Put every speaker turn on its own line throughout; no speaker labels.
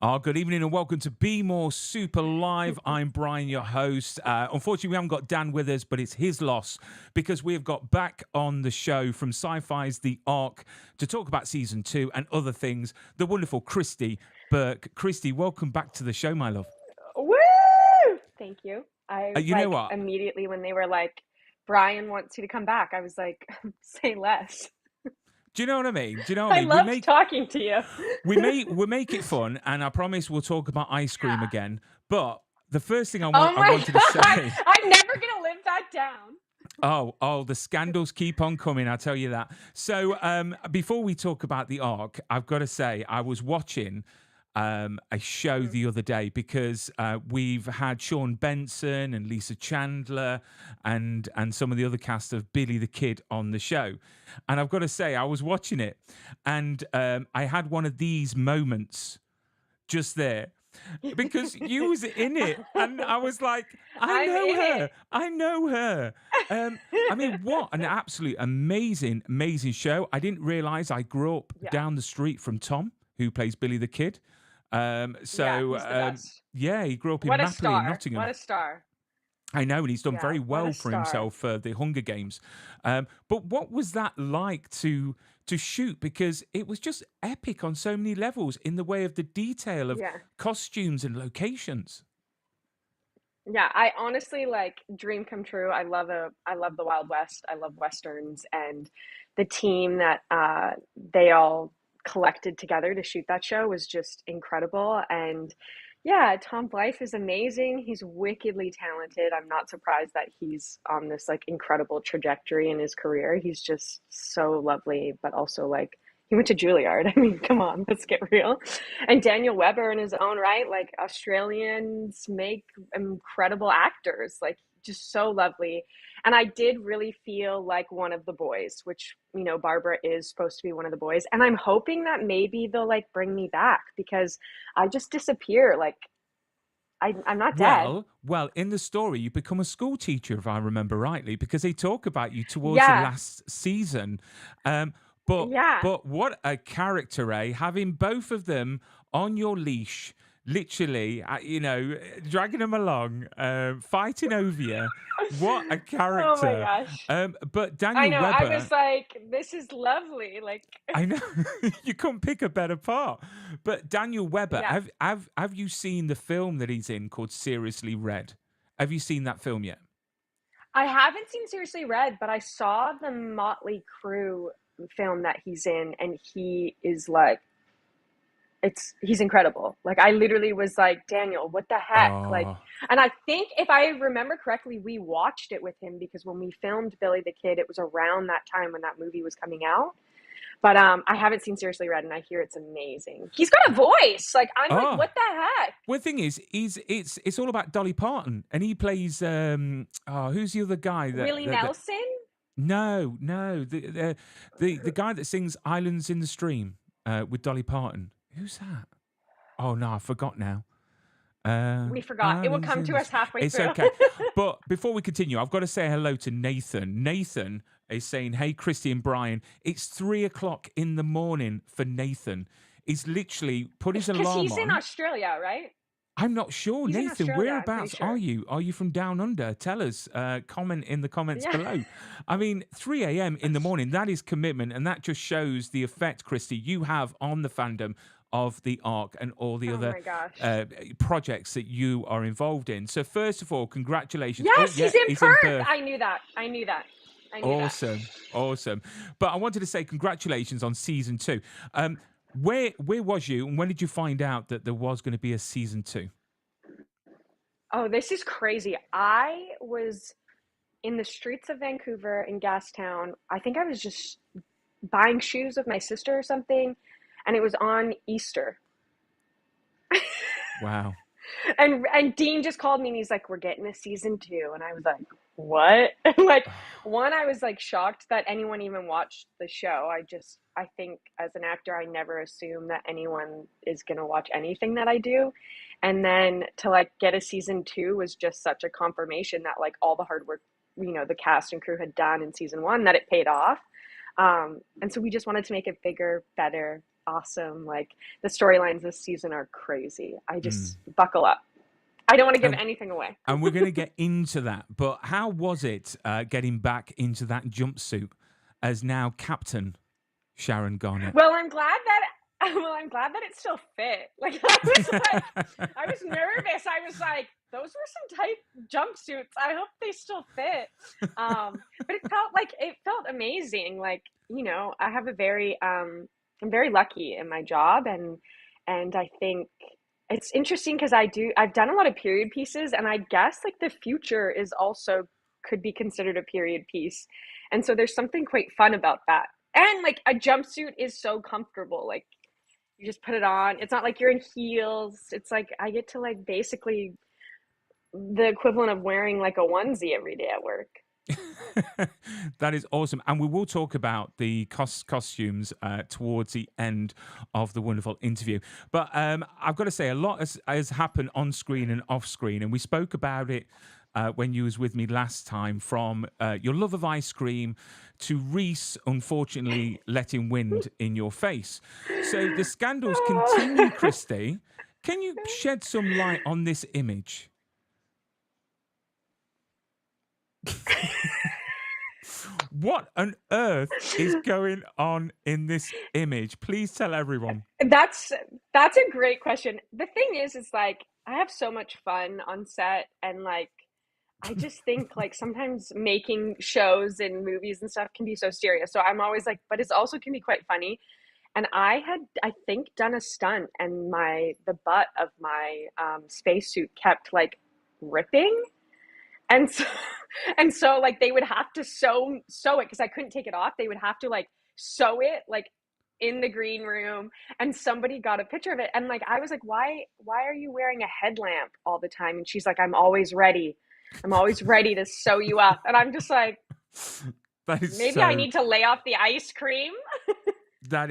Good evening and welcome to Be More Super Live. I'm Brian, your host. Unfortunately, we haven't got Dan with us, but it's his loss because we have got back on the show from Sci-Fi's The Ark to talk about season 2 and other things, the wonderful Christie Burke. Christie, welcome back to the show, my love.
Woo! Thank you. I
You know what?
immediately when they were like, Brian wants you to come back, I was like, say less.
Do you know what I mean? Do you know what I
I
mean?
loved talking to you.
we make it fun, and I promise we'll talk about ice cream again. But the first thing I
Oh my
wanted to
God.
say.
I'm never gonna live that down.
Oh, the scandals keep on coming, I'll tell you that. So before we talk about the Ark, I've got to say, I was watching a show the other day because we've had Sean Benson and Lisa Chandler and some of the other cast of Billy the Kid on the show. And I've got to say, I was watching it and I had one of these moments just there. Because you was in it, and I was like, I know her. I mean, what an absolute amazing show. I didn't realize I grew up down the street from Tom, who plays Billy the Kid.
He's the best.
He grew up in
What a
Mapley in
star.
Nottingham.
What a star.
I know, and he's done
Yeah,
very
what
well
a
for
star.
himself for the Hunger Games. But what was that like to shoot? Because it was just epic on so many levels in the way of the detail of costumes and locations.
Yeah, I honestly dream come true. I love the Wild West. I love Westerns, and the team that they all collected together to shoot that show was just incredible. And yeah, Tom Blythe is amazing. He's wickedly talented. I'm not surprised that he's on this incredible trajectory in his career. He's just so lovely, but also he went to Juilliard. I mean, come on, let's get real. And Daniel Webber in his own right, Australians make incredible actors, just so lovely. And I did really feel like one of the boys, which, Barbara is supposed to be one of the boys. And I'm hoping that maybe they'll bring me back because I just disappear. I'm not dead.
Well, in the story, you become a school teacher, if I remember rightly, because they talk about you towards the
Yeah.
last season.
Yeah.
But what a character, eh? Having both of them on your leash, literally, dragging them along, fighting over you. What a character!
Oh my gosh!
But Daniel
I know.
Webber,
I was like, this is lovely.
I know you couldn't pick a better part. But Daniel Webber,
Yeah.
have you seen the film that he's in called Seriously Red? Have you seen that film yet?
I haven't seen Seriously Red, but I saw the Motley Crue film that he's in, and he is he's incredible. I literally was like, Daniel, what the heck?
Oh.
And I think if I remember correctly, we watched it with him because when we filmed Billy the Kid, it was around that time when that movie was coming out. But I haven't seen Seriously Red, and I hear it's amazing. He's got a voice. I'm like, what the heck?
Well, the thing is, it's all about Dolly Parton, and he plays who's the other guy?
Willie Nelson?
No, the guy that sings "Islands in the Stream" with Dolly Parton. Who's that? Oh no, I forgot now.
We forgot. It will come to us halfway
it's
through.
Okay. But before we continue, I've got to say hello to Nathan. Nathan is saying, "Hey, Christy and Brian, it's 3:00 in the morning for Nathan. He's literally put his alarm on."
Because he's in Australia, right?
I'm not sure,
He's
Nathan. Whereabouts
sure.
are you? Are you from down under? Tell us. Comment in the comments below. I mean, 3 a.m. in the morning, that is commitment. And that just shows the effect, Christy, you have on the fandom of the Ark and all the other projects that you are involved in. So first of all, congratulations.
Yes, he's in Perth. I knew that.
Awesome. But I wanted to say congratulations on season 2. Where was you, and when did you find out that there was going to be a season 2?
Oh, this is crazy. I was in the streets of Vancouver in Gastown. I think I was just buying shoes with my sister or something, and it was on Easter.
Wow.
And Dean just called me and he's like, we're getting a season 2. And I was like, what? I was shocked that anyone even watched the show. I think as an actor, I never assume that anyone is going to watch anything that I do. And then to get a season 2 was just such a confirmation that all the hard work, the cast and crew had done in season 1, that it paid off. And so we just wanted to make it bigger, better, awesome. Like the storylines this season are crazy. I
Mm.
just buckle up. I don't want to give
And,
anything away.
and we're going to get into that. But how was it getting back into that jumpsuit as now Captain Sharon Garnett?
Well, I'm glad that it still fit. I was nervous. I was like, those were some tight jumpsuits. I hope they still fit. But it felt amazing. Like, I have I'm very lucky in my job, and I think it's interesting because I've done a lot of period pieces, and I guess like the future is also could be considered a period piece. And so there's something quite fun about that. And like a jumpsuit is so comfortable. Like you just put it on. It's not like you're in heels. It's like I get to like basically the equivalent of wearing like a onesie every day at work.
That is awesome. And we will talk about the costumes towards the end of the wonderful interview. But I've got to say, a lot has happened on screen and off screen. And we spoke about it when you was with me last time, from your love of ice cream to Reese, unfortunately, letting wind in your face. So the scandals continue, Christie. Can you shed some light on this image? What on earth is going on in this image? Please tell everyone.
That's that's a great question. The thing is like I have so much fun on set, and like I just think like sometimes making shows and movies and stuff can be so serious. So I'm always like, but it's also can be quite funny. And I think, done a stunt, and the butt of my spacesuit kept like ripping. And so, and so like they would have to sew it because I couldn't take it off. They would have to like sew it like in the green room, and somebody got a picture of it. And like I was like, why are you wearing a headlamp all the time? And she's like, I'm always ready. I'm always ready to sew you up. And I'm just like,
That is
maybe I
so.
need to lay off the ice cream.
That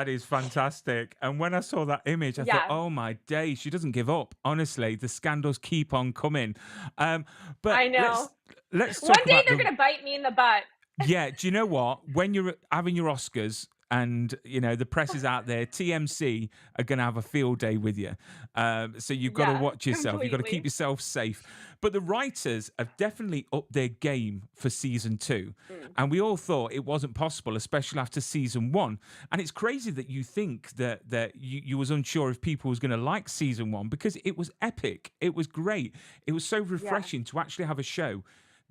is fantastic. And when I saw that image, I thought,
Yeah,
oh my day, she doesn't give up. Honestly, the scandals keep on coming. Um, but
I know.
let's
One
talk
day
about
they're
the.
gonna bite me in the butt.
Yeah, do you know what? When you're having your Oscars and the press is out there, TMC are going to have a field day with you. So you've got to
Yeah,
watch yourself. You've got to keep
completely.
yourself safe. But the writers have definitely upped their game for season 2,
Mm.
and we all thought it wasn't possible, especially after season 1. And it's crazy that you think that you was unsure if people was going to like season 1, because it was epic. It was great. It was so
Yeah,
refreshing to actually have a show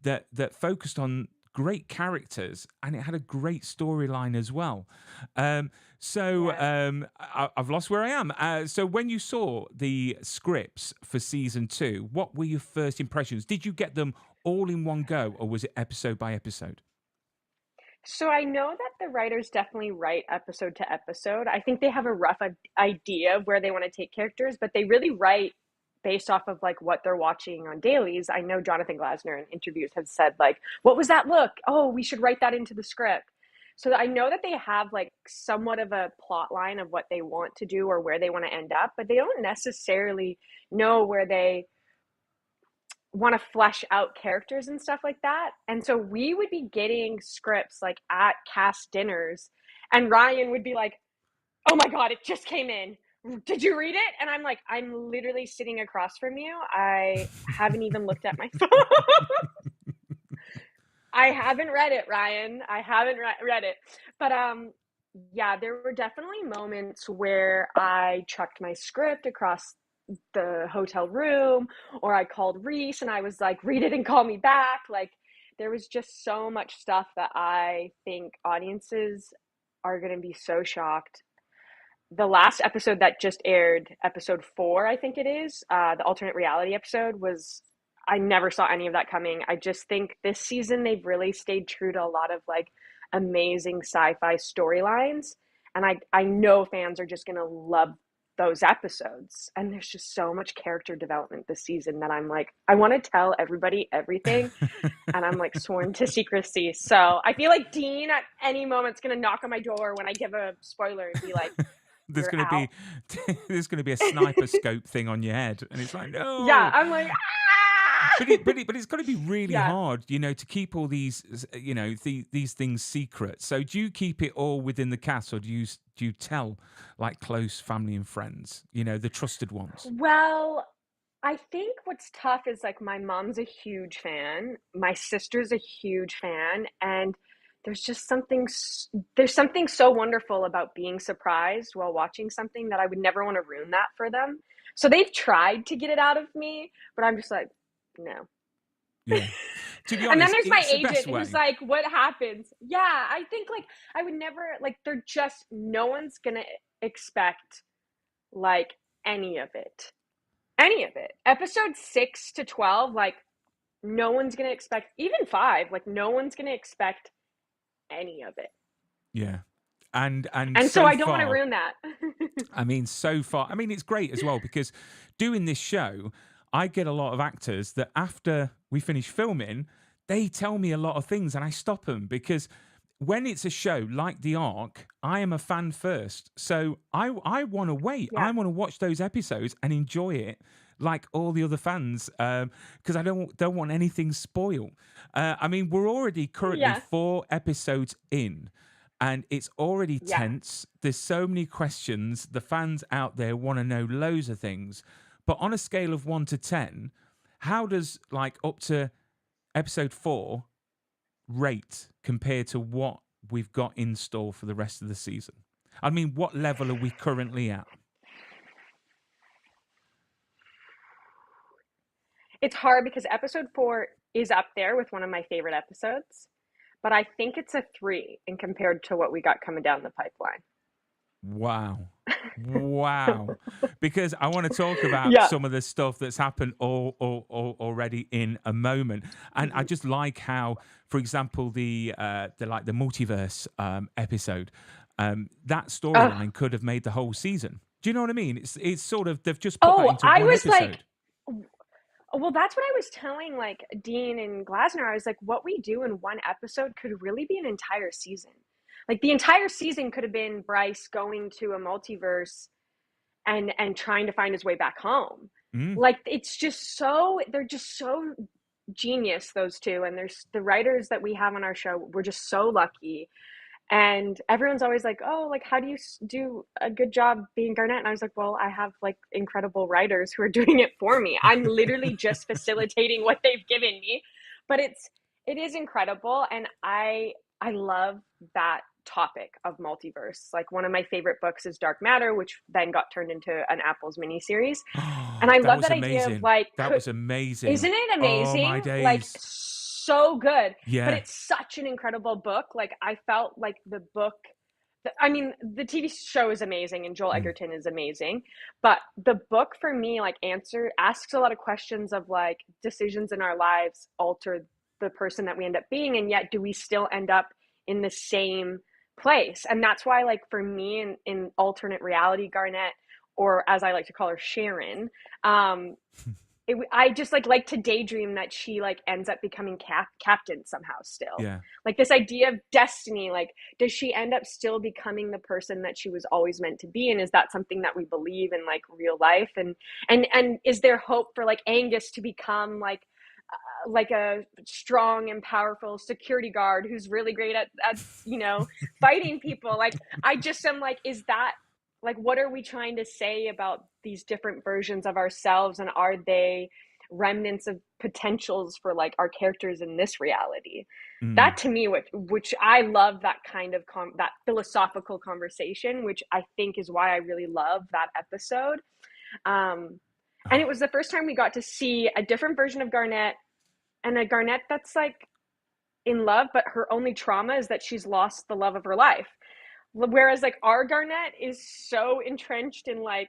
that focused on great characters, and it had a great storyline as well.
yeah.
I've lost where I am. So when you saw the scripts for season 2, what were your first impressions? Did you get them all in one go, or was it episode by episode?
So I know that the writers definitely write episode to episode. I think they have a rough idea of where they want to take characters, but they really write based off of like what they're watching on dailies. I know Jonathan Glasner in interviews have said like, "What was that look? Oh, we should write that into the script." So I know that they have like somewhat of a plot line of what they want to do or where they want to end up, but they don't necessarily know where they want to flesh out characters and stuff like that. And so we would be getting scripts like at cast dinners, and Ryan would be like, "Oh my God, it just came in. Did you read it?" And I'm like, "I'm literally sitting across from you. I haven't even looked at my phone." I haven't read it, Ryan. I haven't read it. But yeah, there were definitely moments where I chucked my script across the hotel room, or I called Reese and I was like, "Read it and call me back." Like there was just so much stuff that I think audiences are going to be so shocked. The last episode that just aired, episode 4, I think it is, the alternate reality episode, was I never saw any of that coming. I just think this season they've really stayed true to a lot of like amazing sci-fi storylines, and I know fans are just gonna love those episodes. And there's just so much character development this season that I'm like, I want to tell everybody everything, and I'm like sworn to secrecy. So I feel like Dean at any moment's gonna knock on my door when I give a spoiler and be like,
there's
"You're
going to
out."
be there's going to be a sniper scope thing on your head, and it's like,
Yeah,
no.
I'm like, ah!
but it's got to be really
Yeah.
hard, to keep all these, these things secret. So do you keep it all within the cast, or do you tell like close family and friends, the trusted ones?
Well, I think what's tough is like my mom's a huge fan, my sister's a huge fan, and there's just there's something so wonderful about being surprised while watching something that I would never want to ruin that for them. So they've tried to get it out of me, but I'm just like, no.
Yeah. To be
And then
honest,
there's my
it's the best
agent who's
way.
like, what happens? Yeah, I think like I would never like they're just no one's gonna expect like any of it. Any of it. Episode 6 to 12, like no one's gonna expect even 5, like no one's gonna expect any of it.
Yeah. And
And so
so
I don't want to
far,
ruin that.
it's great as well, because doing this show, I get a lot of actors that after we finish filming, they tell me a lot of things and I stop them, because when it's a show like The Ark, I am a fan first. So I want to wait. I
Yeah.
want to watch those episodes and enjoy it like all the other fans, because I don't want anything spoiled. We're already currently
Yeah.
4 episodes in, and it's already
Yeah.
tense. There's so many questions. The fans out there want to know loads of things. But on a scale of 1 to 10, how does like up to episode 4 rate compared to what we've got in store for the rest of the season? I mean, what level are we currently at?
It's hard because episode 4 is up there with one of my favorite episodes, but I think it's a 3 in compared to what we got coming down the pipeline.
Wow. Wow. Because I want to talk about
Yeah.
some of the stuff that's happened already in a moment. And I
Mhm.
just like how, for example, the multiverse episode, that
Ugh.
storyline could have made the whole season. Do you know what I mean? It's sort of, they've just put that
Oh,
into
I
one
was like,
episode.
well, that's what I was telling like Dean and Glasner. I was like, what we do in one episode could really be an entire season. Like the entire season could have been Bryce going to a multiverse and trying to find his way back home.
Mm.
Like it's just so they're just so genius, those two, and there's the writers that we have on our show. We're just so lucky. And everyone's always like, oh, like, how do you do a good job being Garnett? And I was like, well, I have like incredible writers who are doing it for me. I'm literally just facilitating what they've given me. But it is incredible. And I love that topic of multiverse. Like one of my favorite books is Dark Matter, which then got turned into an Apple's miniseries. And I
That
love
was
that idea of
amazing.
like,
That was amazing.
isn't it
Oh, my
amazing? Like
days.
so good. But
Yeah.
it's such an incredible book. Like I felt like the book I mean, the TV show is amazing and Joel
Mm.
Egerton is amazing, but the book for me like asks a lot of questions of like decisions in our lives alter the person that we end up being, and yet do we still end up in the same place? And that's why like for me in alternate reality Garnett, or as I like to call her Sharon, um I just like to daydream that she like ends up becoming captain somehow still.
Yeah.
Like this idea of destiny, like does she end up still becoming the person that she was always meant to be? And is that something that we believe in like real life? And is there hope for like Angus to become like a strong and powerful security guard who's really great at fighting people? Like I just am like, is that like what are we trying to say about these different versions of ourselves, and are they remnants of potentials for like our characters in this reality?
Mm.
That to me, which I love, that kind of that philosophical conversation, which I think is why I really love that episode. And it was the first time we got to see a different version of Garnett, and a Garnett that's like in love, but her only trauma is that she's lost the love of her life. Whereas like our Garnett is so entrenched in like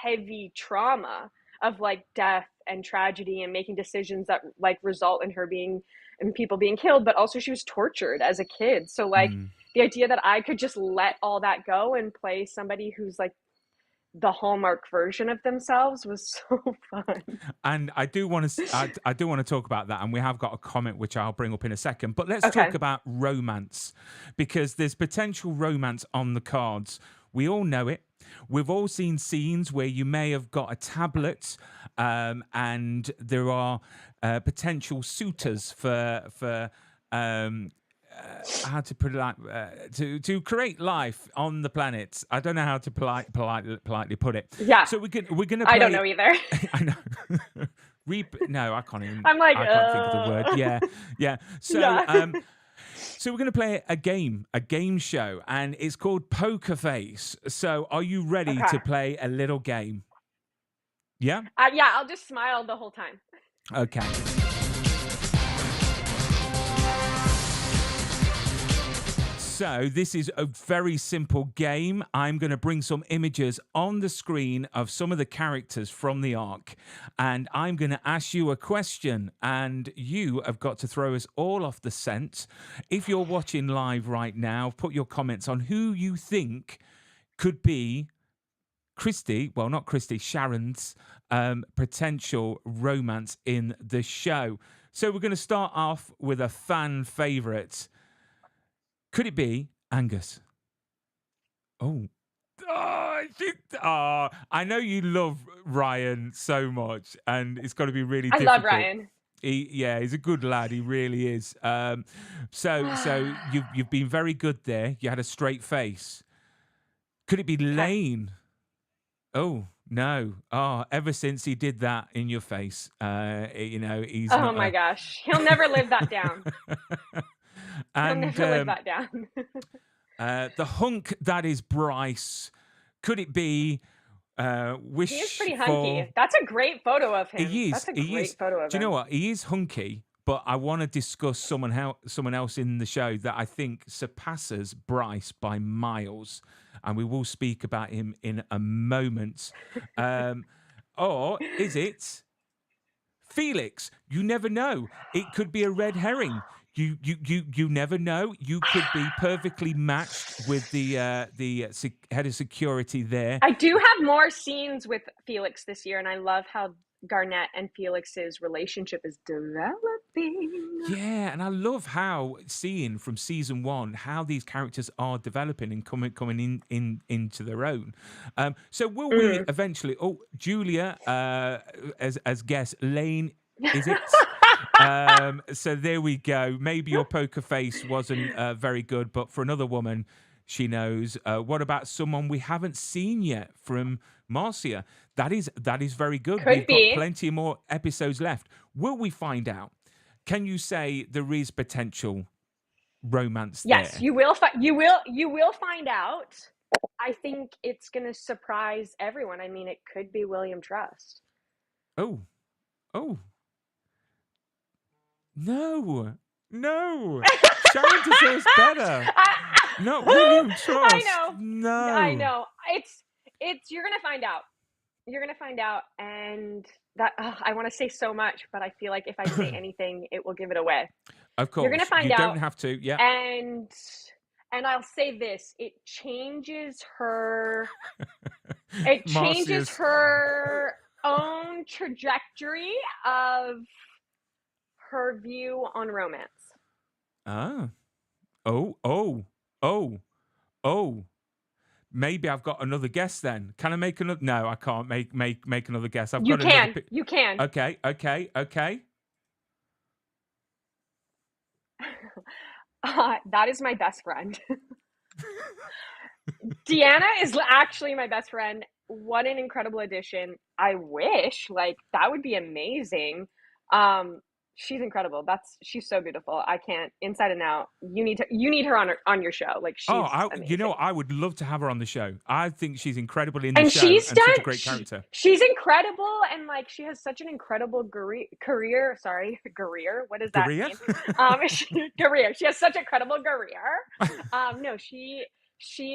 heavy trauma of like death and tragedy and making decisions that like result in her being and people being killed, but also she was tortured as a kid. So like
Mm.
the idea that I could just let all that go and play somebody who's like the Hallmark version of themselves was so fun.
And I do want to, I do want to talk about that, and we have got a comment which I'll bring up in a second. But let's talk
Okay.
about romance, because there's potential romance on the cards We all know it. We've all seen scenes where you may have got a tablet, and there are potential suitors for how to put it like, to create life on the planet. I don't know how to politely put it.
Yeah,
So we're gonna
I don't
play.
know either.
I know. No, I can't even.
I'm like,
I can't think of the word. Yeah, yeah. So,
yeah.
so we're going to play a game show, and it's called Poker Face. So, are you ready
Okay.
to play a little game? Yeah.
Yeah, I'll just smile the whole time.
Okay. So this is a very simple game. I'm going to bring some images on the screen of some of the characters from the arc, and I'm going to ask you a question, and you have got to throw us all off the scent. If you're watching live right now, put your comments on who you think could be not Christie, Sharon's potential romance in the show. So we're going to start off with a fan favorite. Could it be Angus? Oh. I know you love Ryan so much, and it's got to be really
I
difficult.
love Ryan.
He's a good lad. He really is. So you've been very good there. You had a straight face. Could it be Lane? Oh no! Oh, ever since he did that in your face, he's
Oh
not.
my gosh, he'll never live that down. He'll never live that down.
The hunk that is Bryce. Could it be Wish?
He is pretty hunky. That's a great photo of him.
He is.
That's a
He
great
is.
photo of
Do you
him.
know what? He is hunky, but I want to discuss someone else in the show that I think surpasses Bryce by miles, and we will speak about him in a moment. Or is it Felix? You never know. It could be a red herring. You never know. You could be perfectly matched with the head of security there.
I do have more scenes with Felix this year, and I love how Garnett and Felix's relationship is developing.
Yeah, and I love how seeing from season 1 how these characters are developing and coming into their own. So will we eventually? Oh, Julia, as guest, Lane, is it? So there we go. Maybe your poker face wasn't very good, but for another woman, she knows. What about someone we haven't seen yet from Marcia? That is very good. We've got plenty more episodes left. Will we find out? Can you say there is potential romance there?
Yes, you will. You will find out. I think it's going to surprise everyone. I mean, it could be William Trust.
Oh. No. Sharon deserves better. Not William Trust.
I know.
No.
I know. It's. You're gonna find out. You're gonna find out, and that I want to say so much, but I feel like if I say anything, it will give it away.
Of course,
you're gonna find
you
out.
Don't have to. Yeah.
And I'll say this: it changes her. It changes her own trajectory of her view on romance.
Oh. Maybe I've got another guess then. Can I make another? No, I can't make another guess.
You can.
Okay.
That is my best friend. Deanna is actually my best friend. What an incredible addition. I wish, that would be amazing. She's incredible. She's so beautiful. I can't, inside and out. You need her on your show. She's amazing.
I would love to have her on the show. I think she's incredible in the show.
She's
such a great character.
She's incredible, and she has such an incredible career. Sorry, career. What does that mean? Career. She has such a incredible career. No, she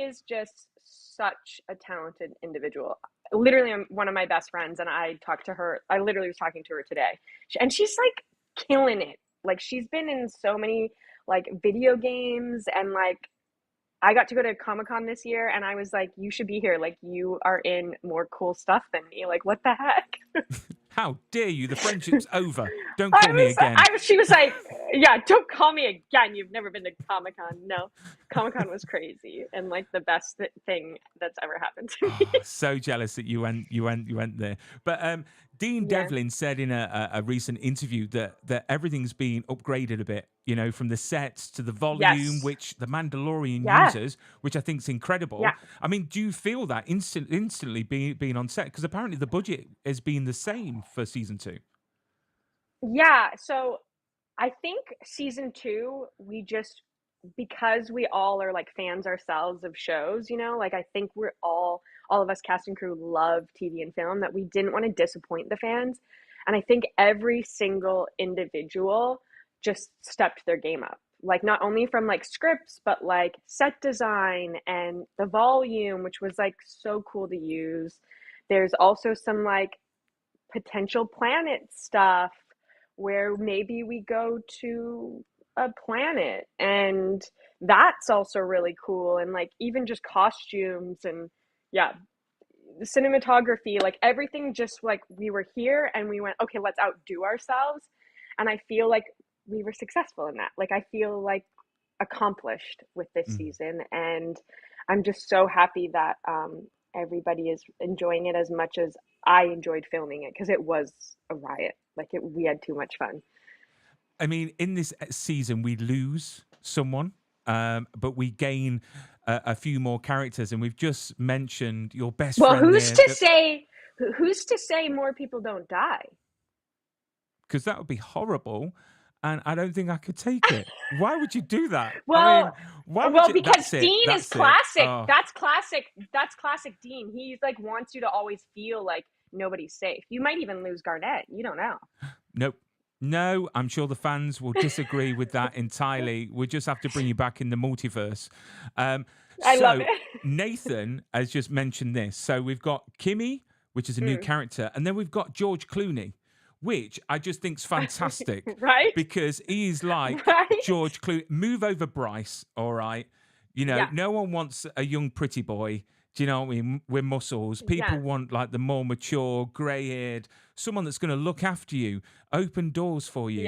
is just such a talented individual. Literally, one of my best friends, and I talked to her. I literally was talking to her today, and she's killing it. She's been in so many video games, and I got to go to Comic-Con this year, and I was like, you should be here. You are in more cool stuff than me. What the heck?
How dare you? The friendship's over. Don't call me again.
She was like, yeah, don't call me again. You've never been to Comic Con. No, Comic Con was crazy and like the best thing that's ever happened to me.
Oh, so jealous that you went there. But Dean
Yeah.
Devlin said in a recent interview that everything's been upgraded a bit. You know, from the sets to the volume,
Yes.
which the Mandalorian
Yeah.
uses, which I think is incredible.
Yeah.
I mean, do you feel that instantly being on set? Because apparently the budget has been the same for season two.
Yeah. So I think season two, we just, because we all are like fans ourselves of shows, like I think we're all of us cast and crew love TV and film, that we didn't want to disappoint the fans. And I think every single individual just stepped their game up. Like not only from like scripts, but like set design and the volume, which was like so cool to use. There's also some like potential planet stuff where maybe we go to a planet, and that's also really cool, and like even just costumes and yeah, the cinematography, like everything, just like we were here and we went, okay, let's outdo ourselves. And I feel like we were successful in that. Like I feel like accomplished with this
Mm.
season, and I'm just so happy that everybody is enjoying it as much as I enjoyed filming it, because it was a riot. Like we had too much fun.
I mean, in this season, we lose someone, but we gain a few more characters, and we've just mentioned your best
Well,
friend
who's
there.
to say? Who's to say more people don't die?
Because that would be horrible, and I don't think I could take it. Why would you do that? I
Well,
mean, why would
well,
you?
because
That's it.
Dean is
That's it.
classic.
Oh
That's classic. That's classic Dean. He's like wants you to always feel like nobody's safe. You might even lose Garnett. You don't know.
nope. No, I'm sure the fans will disagree with that entirely. We just have to bring you back in the multiverse. Um,
I love
so
it.
Nathan has just mentioned this. So we've got Kimmy, which is a new
Mm.
character, and then we've got George Clooney, which I just think's fantastic
Right?
because he's like
Right?
George Clooney. Move over Bryce, all right. You know,
Yeah.
no one wants a young pretty boy. Do you know what I mean? With muscles. People
Yeah.
want like the more mature, grey haired, someone that's going to look after you, open doors for you.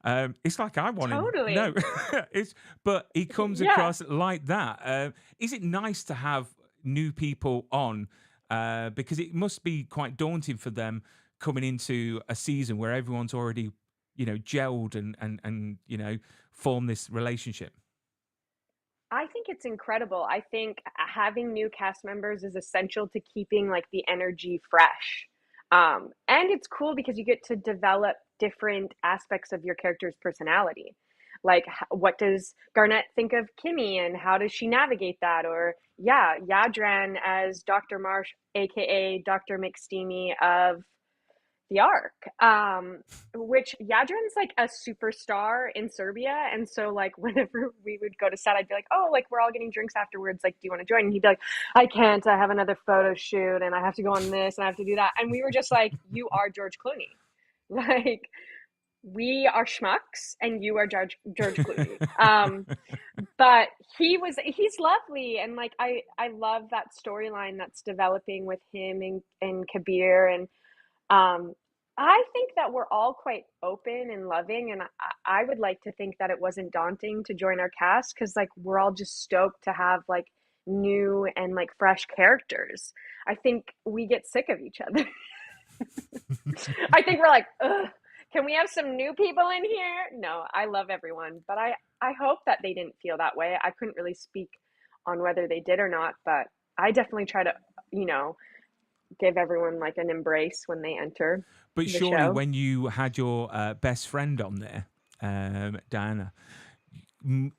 Yeah.
It's like I want him. No,
Totally.
but he comes
Yeah.
across like that. Is it nice to have new people on? Because it must be quite daunting for them coming into a season where everyone's already, gelled and formed this relationship.
I think it's incredible. I think having new cast members is essential to keeping like the energy fresh. And it's cool because you get to develop different aspects of your character's personality. Like, what does Garnett think of Kimmy and how does she navigate that? Or, yeah, Yadran as Dr. Marsh, aka Dr. McSteamy of the Ark, which Yadrin's like a superstar in Serbia. And so, like, whenever we would go to set, I'd be like, oh, like, we're all getting drinks afterwards. Like, do you want to join? And he'd be like, I can't. I have another photo shoot and I have to go on this and I have to do that. And we were just like, you are George Clooney. Like, we are schmucks and you are George Clooney. But he's lovely. And like, I love that storyline that's developing with him and Kabir. And um, I think that we're all quite open and loving, and I would like to think that it wasn't daunting to join our cast, because like we're all just stoked to have like new and like fresh characters. I think we get sick of each other. I think we're like, ugh, can we have some new people in here? No, I love everyone, but I hope that they didn't feel that way. I couldn't really speak on whether they did or not, but I definitely try to, you know, give everyone like an embrace when they enter
But
the
surely,
show.
when you had your best friend on there, Diana,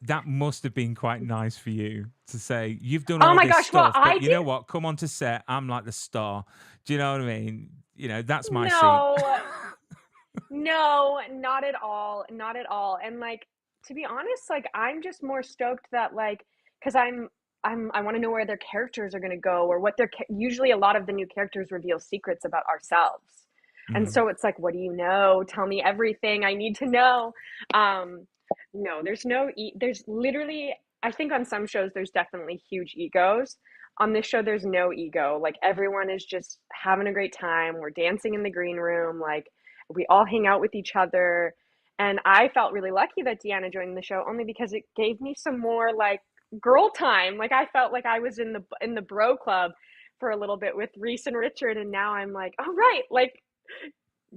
that must have been quite nice for you to say, you've done
Oh
all
my
this
gosh, well,
stuff,
I
but you
did
know what? Come on to set. I'm like the star. Do you know what I mean? That's my seat.
no, no, not at all, not at all. And like, to be honest, like I'm just more stoked that like, because I want to know where their characters are going to go, or what their usually a lot of the new characters reveal secrets about ourselves. And
Mm.
so it's like, what do you know? Tell me everything I need to know. Um, no, there's no there's literally, I think on some shows there's definitely huge egos. on this show, there's no ego. Like everyone is just having a great time. We're dancing in the green room. Like we all hang out with each other. And I felt really lucky that Deanna joined the show only because it gave me some more like girl time. Like I felt like I was in the bro club for a little bit with Reese and Richard, and now I'm like, all right, like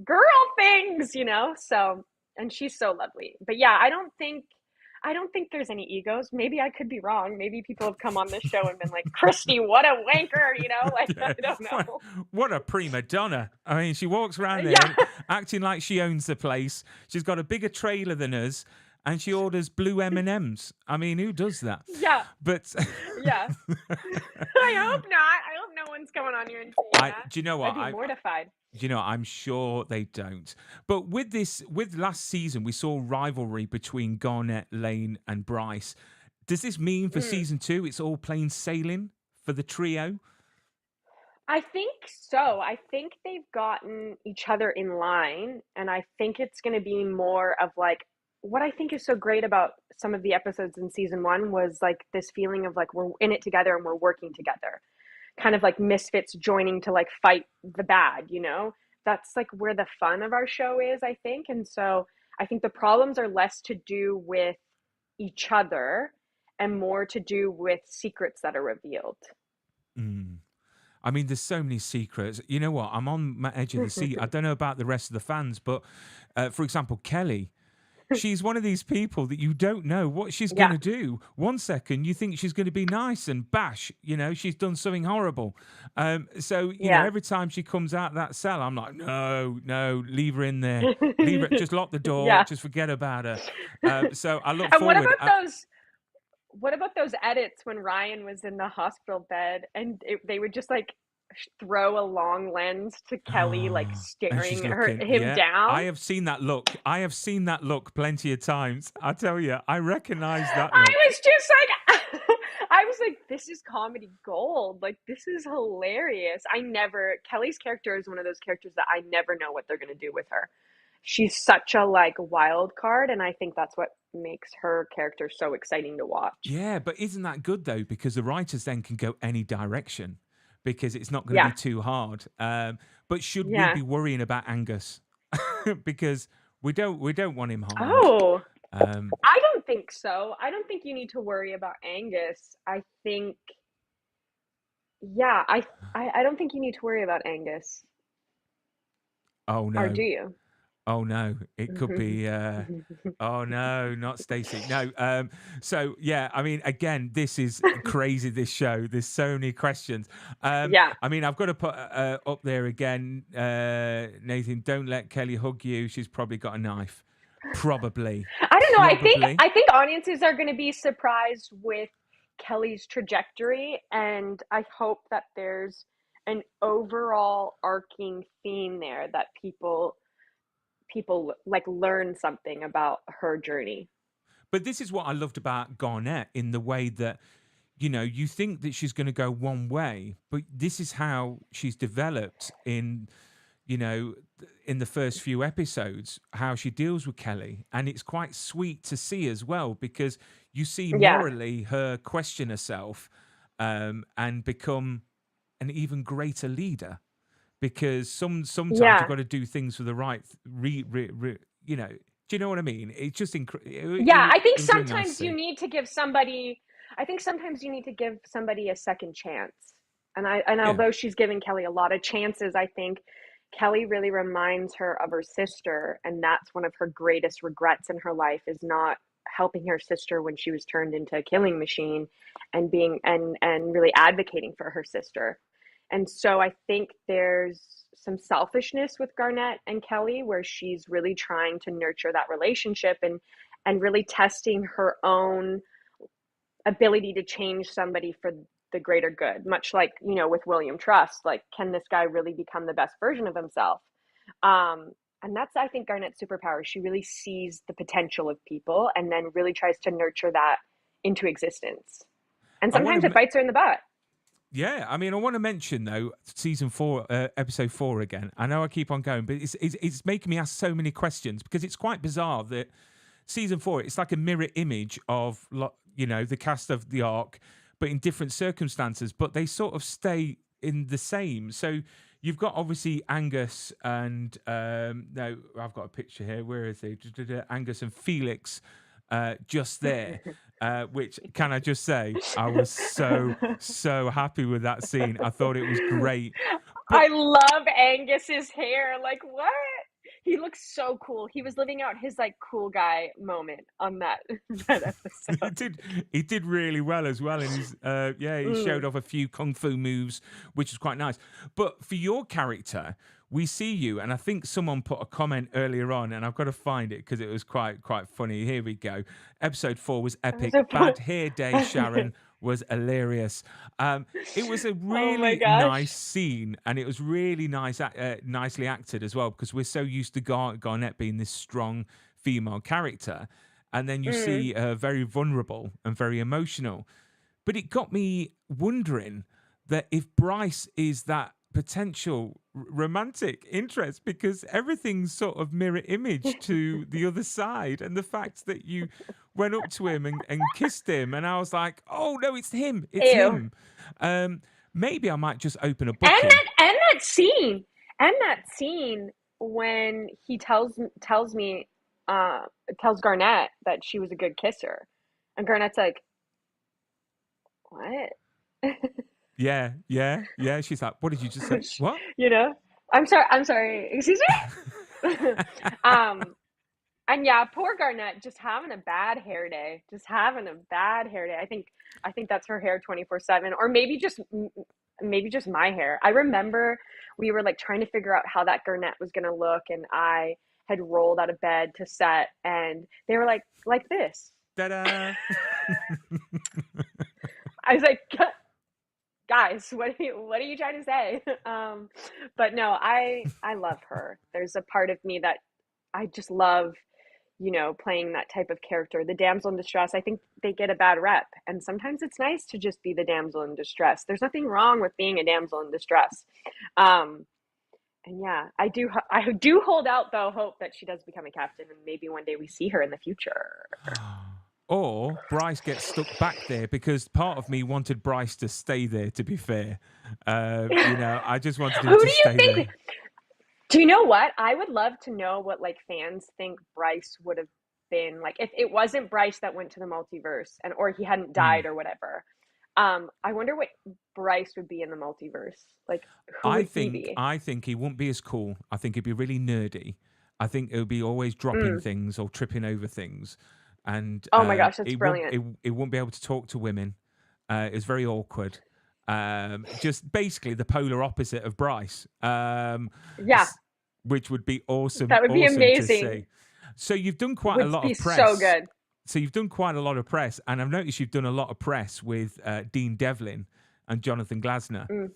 girl things, you know? So, and she's so lovely. But yeah, I don't think there's any egos. Maybe I could be wrong. Maybe people have come on this show and been like, Christie, what a wanker, you know? Like,
Yeah.
I don't know.
What a prima donna. I mean, she walks around there
Yeah.
acting like she owns the place. She's got a bigger trailer than us, and she orders blue M&Ms. I mean, who does that?
Yeah.
But
Yeah. I hope not. I hope no one's coming on here and saying that.
do you know what?
I'd be mortified.
I'm sure they don't. But with last season, we saw rivalry between Garnett, Lane, and Bryce. Does this mean for season 2, it's all plain sailing for the trio?
I think so. I think they've gotten each other in line, and I think it's going to be more of like what I think is so great about some of the episodes in season 1 was like this feeling of like we're in it together and we're working together. Kind of like misfits joining to like fight the bad, you know? That's like where the fun of our show is, I think. And so I think the problems are less to do with each other and more to do with secrets that are revealed.
Mm. I mean, there's so many secrets. You know what? I'm on my edge of the seat. I don't know about the rest of the fans, but for example, Kelly, she's one of these people that you don't know what she's going to do. One second, you think she's going to be nice and bash, you know, she's done something horrible. So, you know, every time she comes out that cell, I'm like, no, leave her in there. Leave her, just lock the door, just forget about her. So I look forward.
What about those edits when Ryan was in the hospital bed and they would just like throw a long lens to Kelly, like staring him down?
I have seen that look. I have seen that look plenty of times. I tell you, I recognize that look.
I was just like, I was like, this is comedy gold. Like, this is hilarious. Kelly's character is one of those characters that I never know what they're going to do with her. She's such a like wild card, and I think that's what makes her character so exciting to watch.
Yeah, but isn't that good though? Because the writers then can go any direction because it's not going to be too hard. But should we be worrying about Angus? Because we don't want him harmed.
Oh, I don't think so. I don't think you need to worry about Angus. I think, I don't think you need to worry about Angus.
Oh no.
Or do you?
Oh no, it could be. Oh no, not Stacey. No. So yeah, I mean, again, this is crazy. This show. There's so many questions. I mean, I've got to put up there again, Nathan. Don't let Kelly hug you. She's probably got a knife. Probably.
I don't know. I think audiences are going to be surprised with Kelly's trajectory, and I hope that there's an overall arcing theme there that people like learn something about her journey.
But this is what I loved about Garnett in the way that, you know, you think that she's going to go one way, but this is how she's developed in, you know, in the first few episodes, how she deals with Kelly. And it's quite sweet to see as well, because you see morally her question herself and become an even greater leader. Because sometimes you've got to do things for the right, you know. Do you know what I mean? It's just
I think sometimes you need to give somebody. I think sometimes you need to give somebody a second chance. And although she's given Kelly a lot of chances, I think Kelly really reminds her of her sister, and that's one of her greatest regrets in her life is not helping her sister when she was turned into a killing machine, and being and really advocating for her sister. And so I think there's some selfishness with Garnett and Kelly where she's really trying to nurture that relationship and really testing her own ability to change somebody for the greater good, much like, you know, with William Trust, like, can this guy really become the best version of himself? And that's, I think, Garnett's superpower. She really sees the potential of people and then really tries to nurture that into existence. And sometimes it bites her in the butt.
Yeah, I mean, I want to mention though, season 4, episode 4 again. I know I keep on going, but it's making me ask so many questions because it's quite bizarre that season 4, it's like a mirror image of, you know, the cast of the Ark, but in different circumstances, but they sort of stay in the same. So you've got obviously Angus and no, I've got a picture here. Where is he? Angus and Felix just there. Which, can I just say, I was so happy with that scene. I thought it was great. But
I love Angus's hair. Like, what? He looks so cool. He was living out his like cool guy moment on that that
he
episode.
did really well as well, and he showed
Mm.
off a few kung fu moves, which was quite nice. But for your character, we see you, and I think someone put a comment earlier on, and I've got to find it because it was quite funny. Here we go. Episode 4 was
That was
epic.
so
Bad
fun.
hair day, Sharon was hilarious. It was a
Oh my
really nice
gosh.
scene, and it was really nicely acted as well, because we're so used to Garnett being this strong female character, and then you
Mm.
see her very vulnerable and very emotional. But it got me wondering that if Bryce is that potential romantic interest, because everything's sort of mirror image to the other side, and the fact that you went up to him and kissed him, and I was like, oh no, it's him, it's
Ew.
him. Um, Maybe I might just open a
And
bookie.
that scene when he tells me uh tells Garnett that she was a good kisser. And Garnett's like, "What?"
Yeah. She's like, what did you just say? What?
You know? I'm sorry. Excuse me? um and yeah, poor Garnett just having a bad hair day. Just having a bad hair day. I think that's her hair 24/7, or maybe just my hair. I remember we were like trying to figure out how that Garnett was going to look, and I had rolled out of bed to set, and they were like this.
Ta-da!
I was like, guys, what are you trying to say? But no, I love her. There's a part of me that I just love, playing that type of character, the damsel in distress. I think they get a bad rep, and sometimes it's nice to just be the damsel in distress. There's nothing wrong with being a damsel in distress. Um, and yeah, I do hold out though hope that she does become a captain, and maybe one day we see her in the future.
Or Bryce gets stuck back there, because part of me wanted Bryce to stay there, to be fair. I just wanted him
Who
to
do you
stay
think?
there.
Do you know what? I would love to know what like fans think Bryce would have been like if it wasn't Bryce that went to the multiverse and or he hadn't
Mm.
died or whatever. I wonder what Bryce would be in the multiverse. Like, who
I
would he
think
be?
I think he wouldn't be as cool. I think he'd be really nerdy. I think it would be always dropping
Mm.
things or tripping over things, and
Oh my gosh, that's brilliant.
he wouldn't be able to talk to women. It's very awkward. Just basically the polar opposite of Bryce,
Yeah,
which would be
that would be
awesome to
amazing.
see. So you've done quite a
Would
lot
be
of
so
press.
good.
So you've done quite a lot of press, and I've noticed you've done a lot of press with Dean Devlin and Jonathan Glasner.
Mm.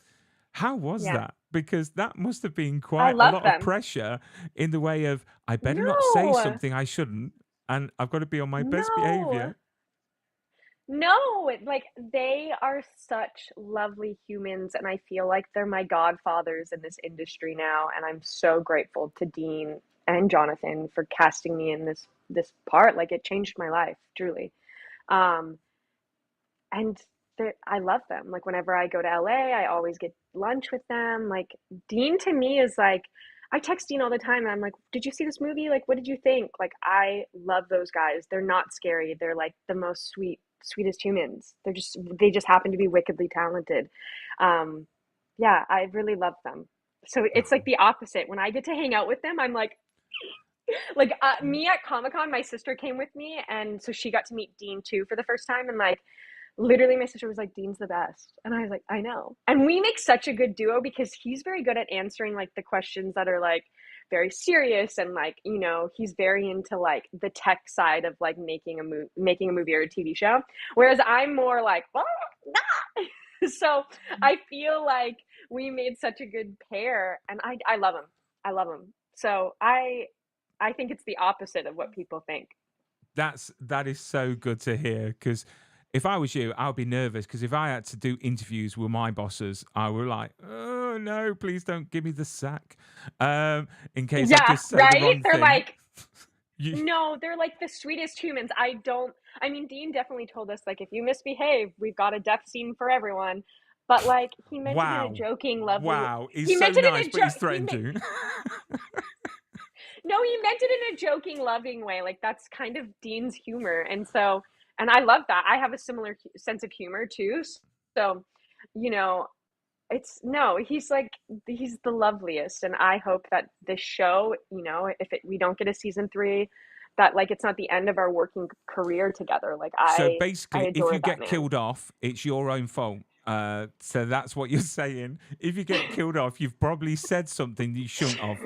How was
Yeah,
that? Because that must have been
I
quite a
love
lot of
them.
pressure, in the way of, I better not say
No,
something I shouldn't, and I've got to be on my best
no.
behavior.
No, like they are such lovely humans, and I feel like they're my godfathers in this industry now, and I'm so grateful to Dean and Jonathan for casting me in this part. Like it changed my life, truly. Um, and I love them. Like whenever I go to LA, I always get lunch with them. Like Dean to me is like I text Dean all the time and I'm like, "Did you see this movie? Like what did you think?" Like I love those guys. They're not scary. They're like the most sweetest humans. They just happen to be wickedly talented. Um yeah, I really love them. So it's like the opposite. When I get to hang out with them, I'm like me at Comic-Con, my sister came with me and so she got to meet Dean too for the first time, and like literally my sister was like, Dean's the best, and I was like, I know. And we make such a good duo because he's very good at answering like the questions that are like very serious, and like he's very into like the tech side of like making a movie or a TV show, whereas I'm more like, oh, nah. So I feel like we made such a good pair, and I love him. I love him. So I think it's the opposite of what people think.
That is so good to hear, because if I was you, I would be nervous, because if I had to do interviews with my bosses, I would like, oh no, please don't give me the sack, in case I
Yeah,
just say the
right?
wrong
They're
thing.
like,
You,
No, they're like the sweetest humans. I mean, Dean definitely told us, like, if you misbehave, we've got a death scene for everyone. But like, he meant it in a
wow.
joking, lovely.
Wow. He's
He
so
meant it
nice,
in a
but he's
joke.
threatened you.
No, he meant it in a joking, loving way. Like that's kind of Dean's humor, and so, and I love that. I have a similar sense of humor too. So, you know, it's no, he's like he's the loveliest, and I hope that this show, if we don't get a season three, that like it's not the end of our working career together. Like
So
I
basically, if
adore
you
that
get
man.
killed off, it's your own fault. So that's what you're saying. If you get killed off, you've probably said something you shouldn't have.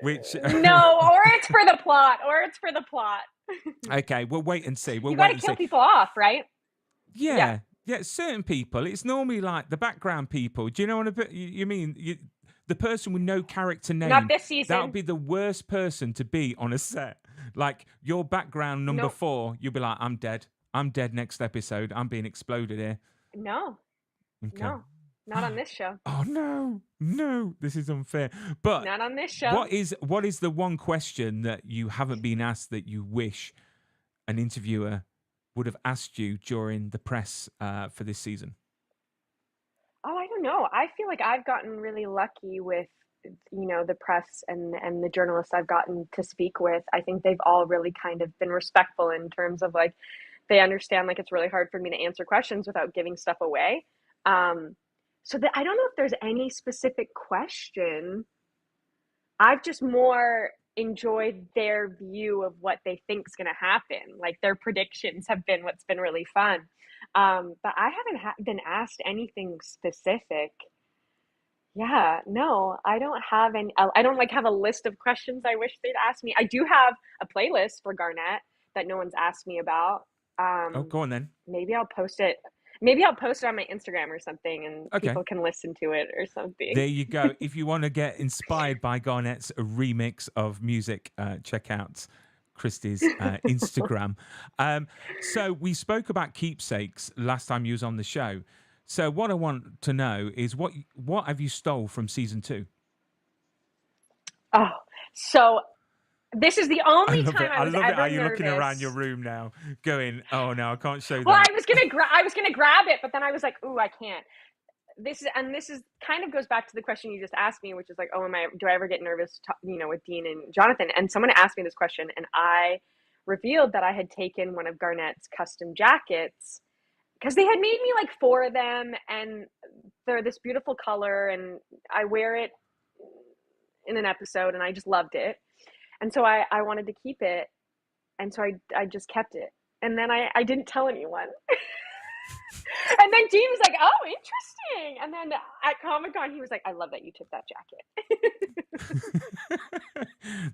Which,
No, or it's for the plot, or it's for the plot.
okay, we'll wait and see. We'll
You got
wait
to
and
kill
see.
people off, right? Yeah.
Yeah, yeah. Certain people, it's normally like the background people. Do you know what you mean? The person with no character
Not
name.
this
That would
season.
be the worst person to be on a set. Like your background number
No,
4, you'll be like, I'm dead. I'm dead next episode. I'm being exploded here.
no,
Okay.
no, not on this show.
Oh no, no, this is unfair. But
Not on this show.
what is the one question that you haven't been asked that you wish an interviewer would have asked you during the press for this season?
Oh, I don't know. I feel like I've gotten really lucky with, the press and the journalists I've gotten to speak with. I think they've all really kind of been respectful in terms of like they understand like it's really hard for me to answer questions without giving stuff away. Um, so that I don't know if there's any specific question. I've just more enjoyed their view of what they think is going to happen. Like their predictions have been what's been really fun. But I haven't been asked anything specific. Yeah, no, I don't have any. I don't like have a list of questions I wish they'd ask me. I do have a playlist for Garnett that no one's asked me about.
Oh,
Um,
go on then.
maybe I'll post it. Maybe I'll post it on my Instagram or something, and
Okay.
people can listen to it or
There
something.
you go. If you want to get inspired by Garnett's remix of music, check out Christie's Instagram. So we spoke about keepsakes last time you was on the show. So what I want to know is what have you stole from season 2?
Oh, so this is the
I
only
love
time
it.
I
I
was
love it how
ever
you're looking around your
nervous.
room now, going, "Oh no, I can't show
Well,
that."
I was gonna grab it, but then I was like, "Ooh, I can't." This is kind of goes back to the question you just asked me, which is like, "Oh, do I ever get nervous, with Dean and Jonathan?" And someone asked me this question, and I revealed that I had taken one of Garnett's custom jackets because they had made me like 4 of them, and they're this beautiful color, and I wear it in an episode, and I just loved it, and so I wanted to keep it, and so I just kept it, and then I didn't tell anyone. And then Dean was like, "Oh, interesting." And then at Comic Con, he was like, "I love that you took that jacket."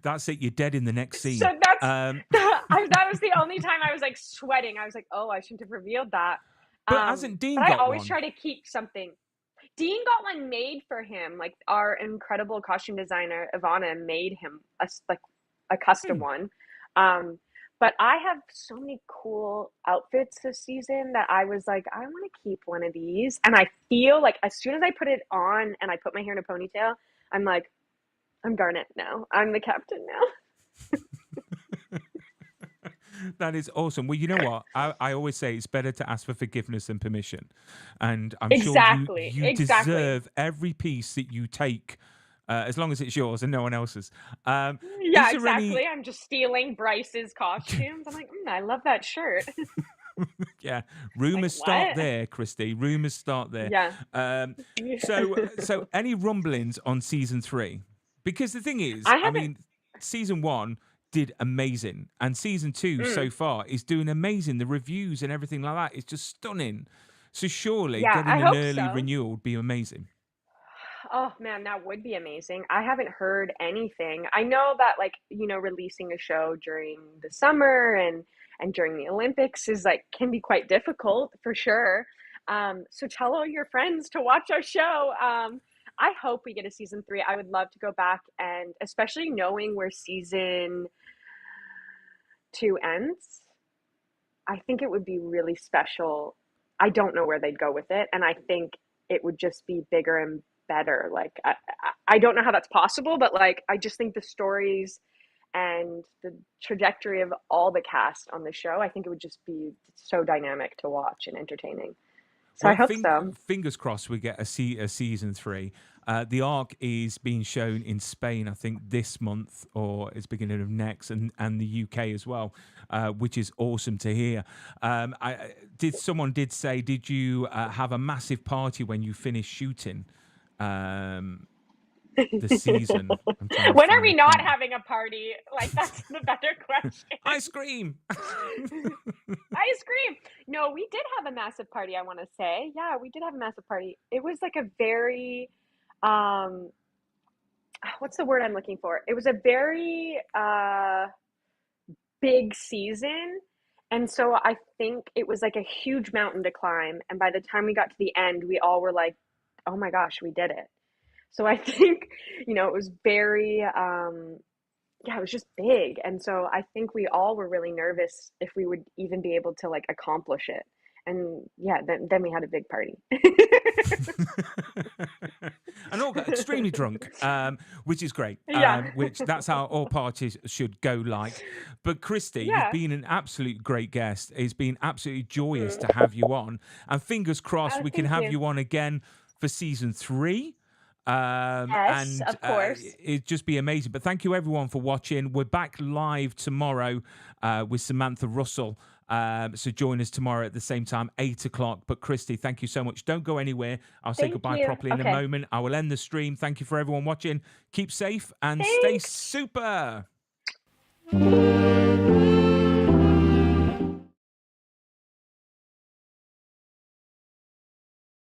That's it. You're dead in the next
So
scene. Um,
that was the only time I was like sweating. I was like, "Oh, I shouldn't have revealed that."
but hasn't Dean
But I
got
always
one?
try to keep something. Dean got one made for him. Like our incredible costume designer Ivana made him like a custom
Hmm.
one. Um, but I have so many cool outfits this season that I was like, I want to keep one of these. And I feel like as soon as I put it on and I put my hair in a ponytail, I'm like, I'm Garnet now. I'm the captain now.
That is awesome. Well, you know what? I always say it's better to ask for forgiveness than permission. And I'm sure you
Exactly.
you
Exactly.
deserve every piece that you take, as long as it's yours and no one else's. Is
Yeah,
there any
exactly. I'm just stealing Bryce's costumes. I'm like, I love that shirt.
yeah,
Like,
rumors start
what?
there, Christy. Rumors start there.
Yeah.
Um, so any rumblings on season 3? Because the thing is,
I
I
haven't.
mean, season 1 did amazing, and season 2 so
Mm,
far is doing amazing. The reviews and everything like that is just stunning. So surely
yeah, I
getting an
hope
early
so.
renewal would be amazing.
Oh man, that would be amazing. I haven't heard anything. I know that like, releasing a show during the summer and during the Olympics is like can be quite difficult for sure. So tell all your friends to watch our show. I hope we get a season 3. I would love to go back and especially knowing where season 2 ends. I think it would be really special. I don't know where they'd go with it, and I think it would just be bigger and better. Like I don't know how that's possible, but like I just think the stories and the trajectory of all the cast on the show, I think it would just be so dynamic to watch and entertaining. So I
Well,
hope so.
fingers crossed we get a season 3. The Ark is being shown in Spain, I think, this month or it's beginning of next, and the UK as well, which is awesome to hear. Someone did say, did you have a massive party when you finished shooting the season? I'm trying to
When are
find
we
the
not
comment.
having a party? Like, that's the better question.
Ice cream.
Ice cream. No, we did have a massive party, I want to say. Yeah, we did have a massive party. It was like a very, um, what's the word I'm looking for? It was a very big season. And so I think it was like a huge mountain to climb. And by the time we got to the end, we all were like, oh my gosh, we did it. So I think, it was very, yeah, it was just big. And so I think we all were really nervous if we would even be able to like accomplish it. And yeah, then we had a big party.
And all got extremely drunk, which is great.
Yeah.
Which that's how all parties should go like. But Christie, you've
Yeah.
been an absolute great guest. It's been absolutely joyous to have you on. And fingers crossed
Oh,
we can
thank
have
you.
you on again for season 3.
Yes,
And
of course.
it'd just be amazing. But thank you everyone for watching. We're back live tomorrow with Samantha Russell. So join us tomorrow at the same time, 8 o'clock. But Christie, thank you so much. Don't go anywhere. I'll say
Thank
goodbye
you.
properly in a
Okay.
moment. I will end the stream. Thank you for everyone watching. Keep safe and stay
Thanks.
super.